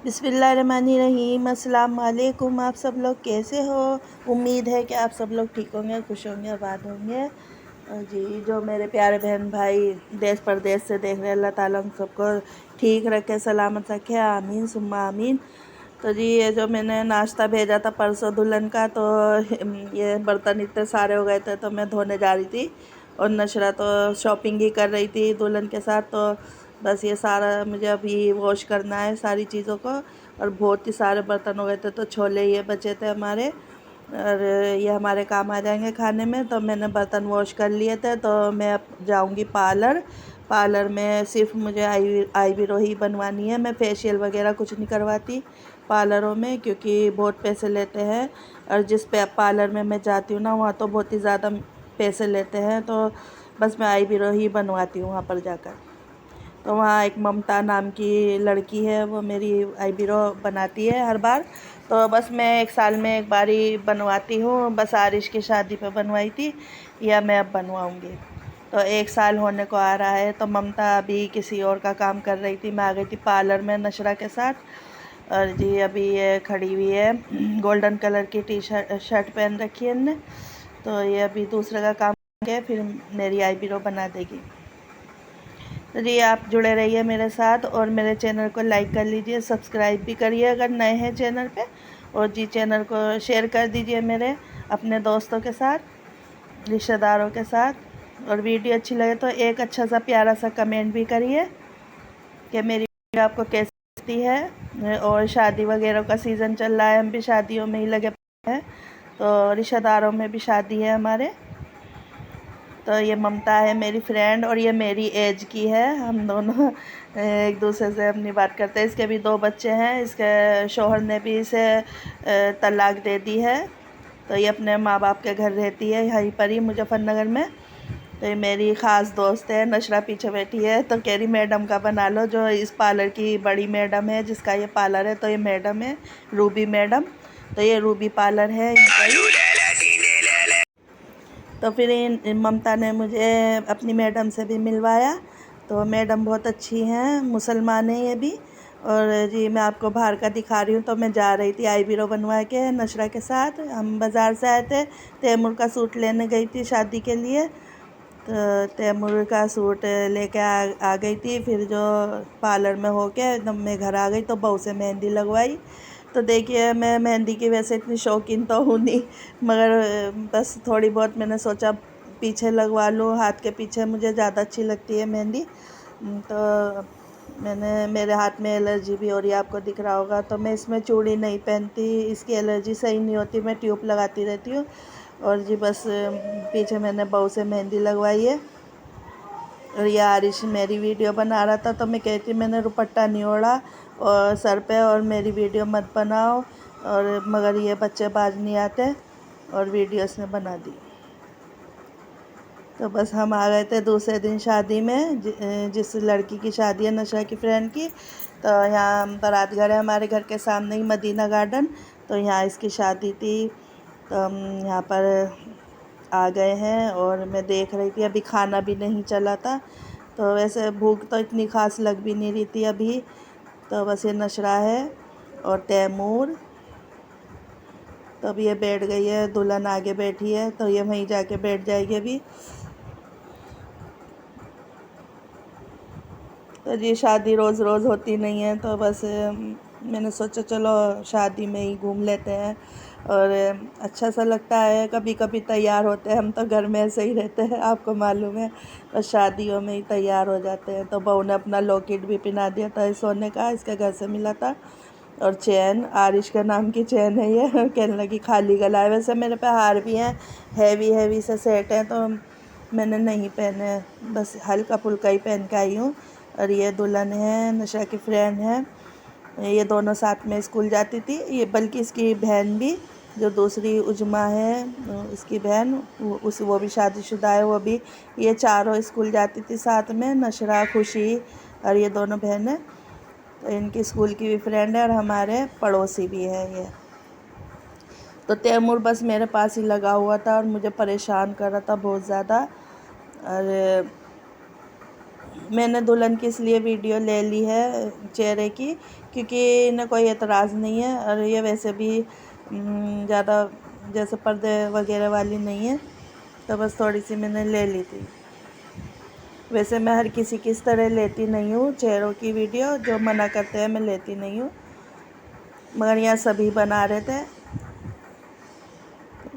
बिस्मिल्लाहिर्रहमानिर्रहीम। अस्सलाम वालेकुम। आप सब लोग कैसे हो? उम्मीद है कि आप सब लोग ठीक होंगे, खुश होंगे, आबाद होंगे। और जी, जो मेरे प्यारे बहन भाई देश परदेश से देख रहे हैं, अल्लाह ताला उन सबको ठीक रखे, सलामत रखे, आमीन सुम्मा आमीन। तो जी, ये जो मैंने नाश्ता भेजा था परसों दुल्हन का, तो ये बर्तन इतने सारे हो गए थे तो मैं धोने जा रही थी और नशरा तो शॉपिंग ही कर रही थी दुल्हन के साथ। तो बस ये सारा मुझे अभी वॉश करना है सारी चीज़ों को, और बहुत ही सारे बर्तन हो गए थे तो छोले ये बचे थे हमारे, और ये हमारे काम आ जाएंगे खाने में। तो मैंने बर्तन वॉश कर लिए थे, तो मैं अब जाऊंगी पार्लर में। सिर्फ मुझे आईब्रो ही बनवानी है, मैं फेशियल वगैरह कुछ नहीं करवाती पार्लरों में, क्योंकि बहुत पैसे लेते हैं। और जिस पार्लर में मैं जाती हूँ ना, वहाँ तो बहुत ही ज़्यादा पैसे लेते हैं। तो बस मैं आईब्रो ही बनवाती हूँ वहाँ पर जाकर। तो वहाँ एक ममता नाम की लड़की है, वो मेरी आईब्रो बनाती है हर बार। तो बस मैं एक साल में एक बार ही बनवाती हूँ, बस आरिश की शादी पे बनवाई थी, या मैं अब बनवाऊँगी। तो एक साल होने को आ रहा है। तो ममता अभी किसी और का काम कर रही थी, मैं आ गई थी पार्लर में नशरा के साथ। और जी, अभी ये खड़ी हुई है, गोल्डन कलर की शर्ट पहन रखी है इनने। तो ये अभी दूसरे का काम करके फिर मेरी आईब्रो बना देगी। तो जी, आप जुड़े रहिए मेरे साथ, और मेरे चैनल को लाइक कर लीजिए, सब्सक्राइब भी करिए अगर नए हैं चैनल पे। और जी, चैनल को शेयर कर दीजिए मेरे अपने दोस्तों के साथ, रिश्तेदारों के साथ। और वीडियो अच्छी लगे तो एक अच्छा सा प्यारा सा कमेंट भी करिए कि मेरी वीडियो आपको कैसी लगती है। और शादी वगैरह का सीज़न चल रहा है, हम भी शादियों में ही लगे हैं, तो रिश्तेदारों में भी शादी है हमारे। तो ये ममता है मेरी फ्रेंड, और ये मेरी एज की है। हम दोनों एक दूसरे से अपनी बात करते हैं। इसके भी 2 बच्चे हैं, इसके शौहर ने भी इसे तलाक दे दी है। तो ये अपने माँ बाप के घर रहती है यहीं पर ही मुजफ्फरनगर में। तो ये मेरी ख़ास दोस्त है। नशरा पीछे बैठी है तो कह रही मैडम का बना लो, जो इस पार्लर की बड़ी मैडम है, जिसका ये पार्लर है। तो ये मैडम है रूबी मैडम। तो ये रूबी पार्लर है इनका ही। तो फिर ममता ने मुझे अपनी मैडम से भी मिलवाया। तो मैडम बहुत अच्छी हैं, मुसलमान हैं ये भी। और जी, मैं आपको बाहर का दिखा रही हूँ। तो मैं जा रही थी आईब्रो बनवा के नशरा के साथ, हम बाज़ार से आए थे। तैमूर का सूट लेने गई थी शादी के लिए। तो तैमूर का सूट लेके आ गई थी। फिर जो पार्लर में होके एकदम मैं घर आ गई, तो बहू से मेहंदी लगवाई। तो देखिए, मैं मेहंदी की वैसे इतनी शौकीन तो हूँ नहीं, मगर बस थोड़ी बहुत मैंने सोचा पीछे लगवा लूँ, हाथ के पीछे मुझे ज़्यादा अच्छी लगती है मेहंदी। तो मैंने, मेरे हाथ में एलर्जी भी हो रही है, आपको दिख रहा होगा। तो मैं इसमें चूड़ी नहीं पहनती, इसकी एलर्जी सही नहीं होती, मैं ट्यूब लगाती रहती हूँ। और जी, बस पीछे मैंने बहू से मेहंदी लगवाई है। और ये आरिश मेरी वीडियो बना रहा था, तो मैं कहती मैंने दुपट्टा नहीं ओढ़ा और सर पे, और मेरी वीडियो मत बनाओ। और मगर ये बच्चे बाज नहीं आते, और वीडियो इसने बना दी। तो बस हम आ गए थे दूसरे दिन शादी में, जिस लड़की की शादी है नशा की फ्रेंड की। तो यहाँ बारात घर है हमारे घर के सामने ही, मदीना गार्डन। तो यहाँ इसकी शादी थी, तो हम यहाँ पर आ गए हैं। और मैं देख रही थी, अभी खाना भी नहीं चला था, तो वैसे भूख तो इतनी खास लग भी नहीं रही थी अभी। तो बस ये नशरा है और तैमूर। तो अब ये बैठ गई है, दुल्हन आगे बैठी है, तो ये वहीं जाके बैठ जाएगी अभी। तो जी, शादी रोज़ रोज़ होती नहीं है, तो बस मैंने सोचा चलो शादी में ही घूम लेते हैं। और अच्छा सा लगता है, कभी कभी तैयार होते हैं, हम तो घर में ऐसे ही रहते हैं, आपको मालूम है। बस शादियों में ही तैयार हो जाते हैं। तो बहू ने अपना लॉकेट भी पहना दिया था सोने का, इसके घर से मिला था। और चैन, आरिश के नाम की चैन है ये। कहने लगी खाली गला है। वैसे मेरे पे हार भी हैं, हैवी हैवी से सेट हैं, तो मैंने नहीं पहने, बस हल्का फुल्का ही पहन के आई हूँ। और ये दुल्हन है, नशा की फ्रेंड है। ये दोनों साथ में स्कूल जाती थी, ये बल्कि इसकी बहन भी, जो दूसरी उजमा है, इसकी बहन, वो भी शादीशुदा है वो भी। ये चारों स्कूल जाती थी साथ में, नशरा, खुशी, और ये दोनों बहनें। तो इनकी स्कूल की भी फ्रेंड है, और हमारे पड़ोसी भी है ये। तो तैमूर बस मेरे पास ही लगा हुआ था और मुझे परेशान कर रहा था बहुत ज़्यादा। और मैंने दुल्हन की इसलिए वीडियो ले ली है चेहरे की, क्योंकि इन्हें कोई एतराज़ नहीं है और ये वैसे भी ज़्यादा जैसे पर्दे वगैरह वाली नहीं है, तो बस थोड़ी सी मैंने ले ली थी। वैसे मैं हर किसी की इस तरह लेती नहीं हूँ चेहरों की वीडियो, जो मना करते हैं मैं लेती नहीं हूँ, मगर यहाँ सभी बना रहे थे।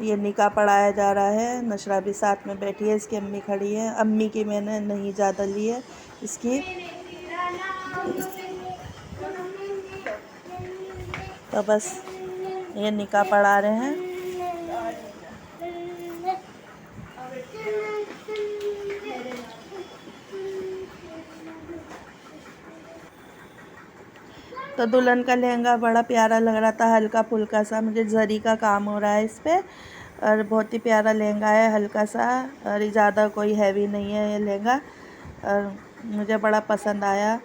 ये निकाह पढ़ाया जा रहा है, नशरा भी साथ में बैठी है, इसकी अम्मी खड़ी है। अम्मी की मैंने नहीं ज़्यादा ली है इसकी, तो बस ये निकाह पढ़ा रहे हैं। तो दुल्हन का लहंगा बड़ा प्यारा लग रहा था, हल्का फुल्का सा, मुझे जरी का काम हो रहा है इस पर, और बहुत ही प्यारा लहंगा है, हल्का सा, और ज़्यादा कोई हैवी नहीं है ये लहंगा, और मुझे बड़ा पसंद आया।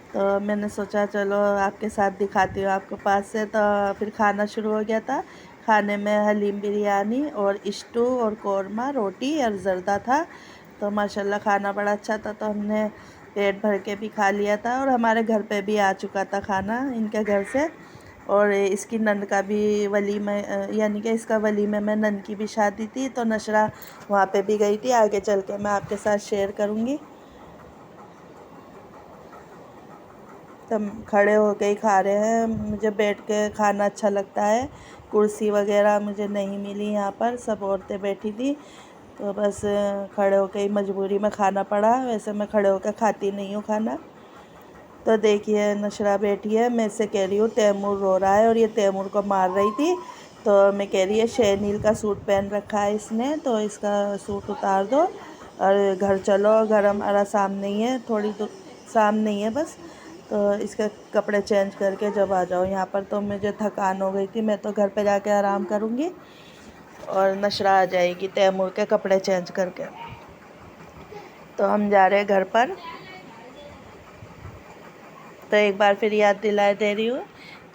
तो मैंने सोचा चलो आपके साथ दिखाती हूँ आपके पास से। तो फिर खाना शुरू हो गया था। खाने में हलीम बिरयानी और स्टू और कौरमा, रोटी और ज़र्दा था। तो माशाल्लाह खाना बड़ा अच्छा था, तो हमने पेट भर के भी खा लिया था, और हमारे घर पे भी आ चुका था खाना इनके घर से। और इसकी नंद का भी वलीमा, यानी कि इसका वलीमे में नंद की भी शादी थी, तो नशरा वहाँ पे भी गई थी। आगे चल के मैं आपके साथ शेयर करूँगी। तब खड़े होके ही खा रहे हैं, मुझे बैठ के खाना अच्छा लगता है। कुर्सी वगैरह मुझे नहीं मिली यहाँ पर, सब औरतें बैठी थी, तो बस खड़े होके ही मजबूरी में खाना पड़ा। वैसे मैं खड़े होकर खाती नहीं हूँ खाना। तो देखिए नशरा बैठी है, मैं इससे कह रही हूँ तैमूर रो रहा है, और ये तैमूर को मार रही थी। तो मैं कह रही है शहनील का सूट पहन रखा है इसने, तो इसका सूट उतार दो और घर चलो। घर हमारा सामने ही है, थोड़ी दूर सामने ही है बस, तो इसके कपड़े चेंज करके जब आ जाओ यहाँ पर। तो मुझे थकान हो गई थी, मैं तो घर पे जाके आराम करूँगी, और नशरा आ जाएगी तैमूर के कपड़े चेंज करके। तो हम जा रहे हैं घर पर। तो एक बार फिर याद दिला दे रही हूँ,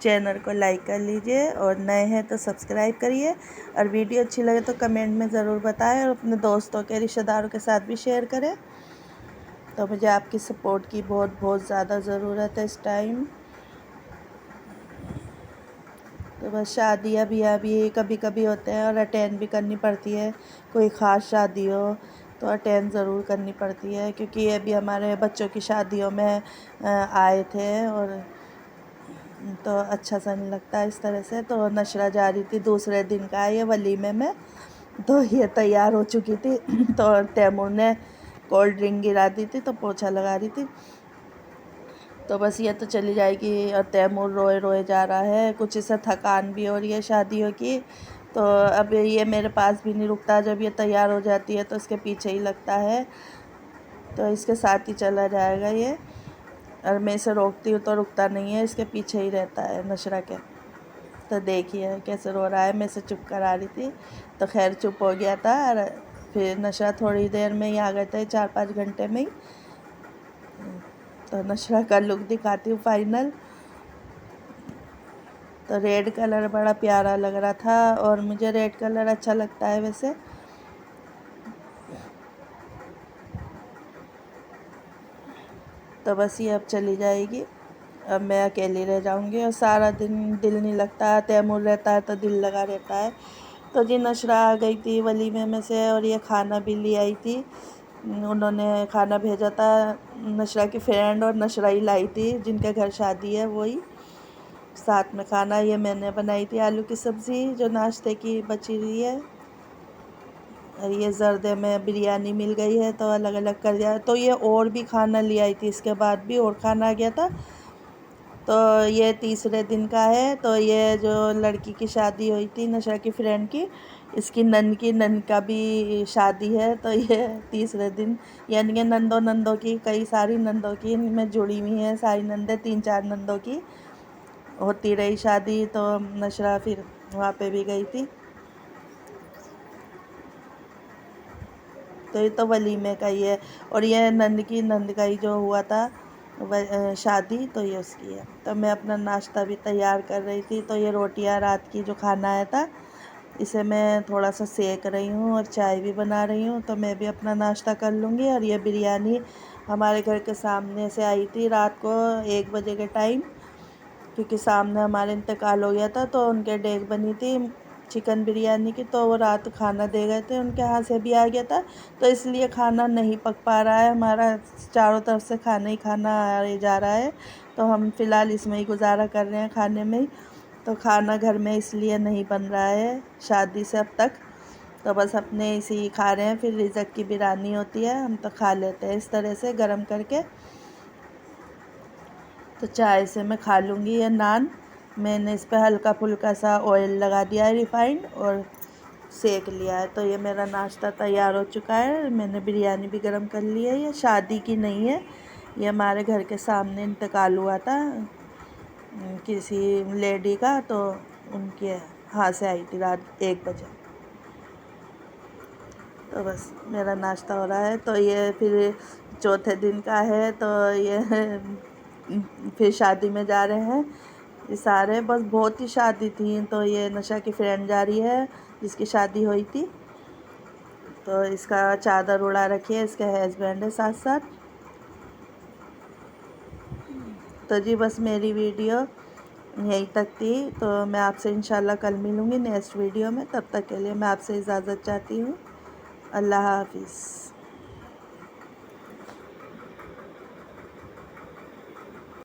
चैनल को लाइक कर लीजिए, और नए हैं तो सब्सक्राइब करिए, और वीडियो अच्छी लगे तो कमेंट में ज़रूर बताएं, और अपने दोस्तों के रिश्तेदारों के साथ भी शेयर करें। तो मुझे आपकी सपोर्ट की बहुत बहुत ज़्यादा ज़रूरत है इस टाइम। तो बस शादियाँ ब्याह भी कभी कभी होते हैं, और अटेंड भी करनी पड़ती है। कोई ख़ास शादी हो तो अटेंड ज़रूर करनी पड़ती है, क्योंकि ये भी हमारे बच्चों की शादियों में आए थे, और तो अच्छा सा नहीं लगता इस तरह से। तो नशरा जा रही थी, दूसरे दिन का है ये वलीमे में, तो ये तैयार हो चुकी थी। तो तैमूर ने कोल्ड ड्रिंक गिरा दी थी, तो पोछा लगा रही थी। तो बस ये तो चली जाएगी, और तैमूर रोए रोए जा रहा है, कुछ इसे थकान भी हो रही है शादियों की। तो अब ये मेरे पास भी नहीं रुकता, जब ये तैयार हो जाती है तो इसके पीछे ही लगता है, तो इसके साथ ही चला जाएगा ये। और मैं इसे रोकती हूँ तो रुकता नहीं है, इसके पीछे ही रहता है नशरा के। तो देखिए कैसे रो रहा है, मैं इसे चुप करा रही थी, तो खैर चुप हो गया था। और फिर नशरा थोड़ी देर में ही आ गए थे, 4-5 घंटे में ही। तो नशरा का लुक दिखाती हूँ फाइनल। तो रेड कलर बड़ा प्यारा लग रहा था, और मुझे रेड कलर अच्छा लगता है वैसे। तो बस ये अब चली जाएगी, अब मैं अकेली रह जाऊंगी, और सारा दिन दिल नहीं लगता, तैमूर रहता है तो दिल लगा रहता है। तो जी नशरा आ गई थी वलीमे में से, और ये खाना भी ले आई थी, उन्होंने खाना भेजा था। नशरा की फ्रेंड और नशरा ही लाई थी, जिनके घर शादी है वही। साथ में खाना ये मैंने बनाई थी, आलू की सब्ज़ी जो नाश्ते की बची हुई है, और ये जर्दे में बिरयानी मिल गई है, तो अलग अलग कर दिया। तो ये और भी खाना ले आई थी, इसके बाद भी और खाना आ गया था। तो ये तीसरे दिन का है। तो ये जो लड़की की शादी हुई थी नशरा की फ्रेंड की, इसकी नन का भी शादी है, तो ये तीसरे दिन, यानी कि नंदों की, कई सारी नंदों की इनमें जुड़ी हुई हैं, सारी नंदें 3-4 नंदों की होती रही शादी। तो नशरा फिर वहाँ पे भी गई थी। तो ये तो वलीमे का ही है, और ये नंद का ही जो हुआ था शादी, तो ये उसकी है। तो मैं अपना नाश्ता भी तैयार कर रही थी। तो ये रोटियां रात की जो खाना आया था, इसे मैं थोड़ा सा सेक रही हूँ और चाय भी बना रही हूँ, तो मैं भी अपना नाश्ता कर लूँगी। और ये बिरयानी हमारे घर के सामने से आई थी रात को 1 बजे के टाइम, क्योंकि सामने हमारे इंतकाल हो गया था, तो उनके डेग बनी थी चिकन बिरयानी की, तो वो रात खाना दे गए थे, उनके यहाँ से भी आ गया था, तो इसलिए खाना नहीं पक पा रहा है हमारा, चारों तरफ से खाना ही खाना आ जा रहा है, तो हम फ़िलहाल इसमें ही गुजारा कर रहे हैं, खाने में ही। तो खाना घर में इसलिए नहीं बन रहा है शादी से अब तक, तो बस अपने इसी खा रहे हैं। फिर रिज़क की बिरयानी होती है, हम तो खा लेते हैं इस तरह से गरम करके। तो चाय से मैं खा लूँगी ये नान। मैंने इस पर हल्का फुल्का सा ऑयल लगा दिया है रिफ़ाइंड, और सेक लिया है। तो ये मेरा नाश्ता तैयार हो चुका है। मैंने बिरयानी भी गरम कर ली है। ये शादी की नहीं है, ये हमारे घर के सामने इंतकाल हुआ था किसी लेडी का, तो उनके यहाँ से आई थी रात 1 बजे। तो बस मेरा नाश्ता हो रहा है। तो ये फिर चौथे दिन का है, तो ये फिर शादी में जा रहे हैं ये सारे। बस बहुत ही शादी थी, तो ये नशा की फ्रेंड जा रही है जिसकी शादी हुई थी, तो इसका चादर उड़ा रखी है, इसके हस्बैंड है साथ साथ। तो जी बस मेरी वीडियो यहीं तक थी, तो मैं आपसे इंशाल्लाह कल मिलूँगी नेक्स्ट वीडियो में। तब तक के लिए मैं आपसे इजाज़त चाहती हूँ। अल्लाह हाफिज़।